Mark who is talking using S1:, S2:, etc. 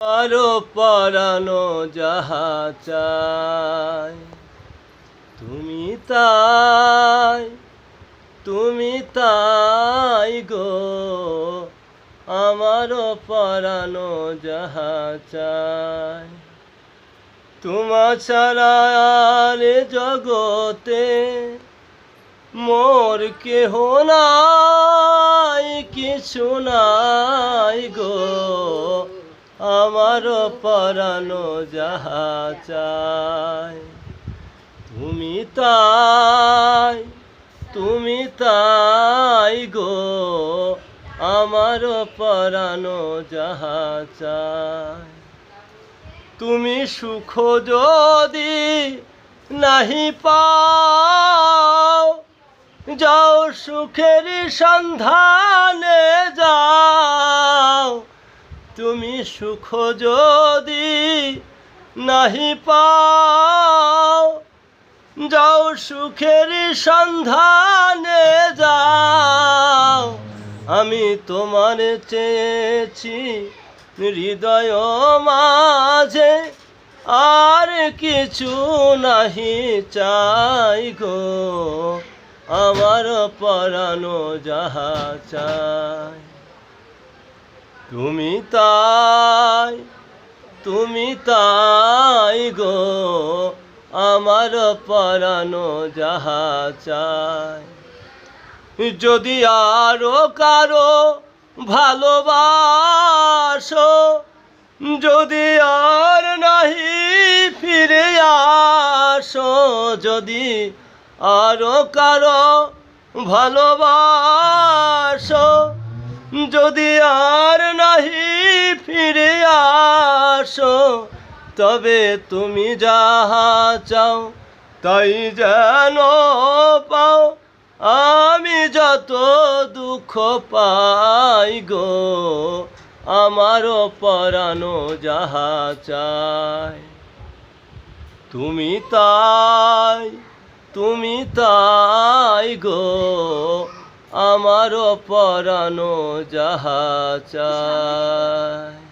S1: আরো পরানো যাহা চায় তুমি তাই গো। আমারও পরানো যাহা চায় তোমা ছাড়া আর জগতে মোর কেহ নাই, কিছু নাই গো। আমারও পরানো যাহা চায় তুমি তাই গো। আমারও পরানো যাহা চায় তুমি সুখ যদি নাহি পাও, যাও সুখের সন্ধানে যাও। তুমি সুখ যদি নাহি পাও, যাও সুখের সন্ধানে যাও। আমি তোমার চেয়েছি হৃদয় মাঝে, আর কিছু নাহি চাই গো। আমার পরানো যাহা চায় তুমি তাই গো। আমার পরানো যাহা চায় যদি আরো কারো ভালোবাসো, যদি আর নাহি ফিরে আসো। যদি আরো কারো ভালোবাসো, যদি আর নাহি ফিরে আসো। তবে তুমি যাহা চাও তাই যেন পাও। আমি যত দুঃখ পাই গো, আমারও পরানো যাহা চায় তুমি তাই গো। আমারও পরানো যাহা চায়।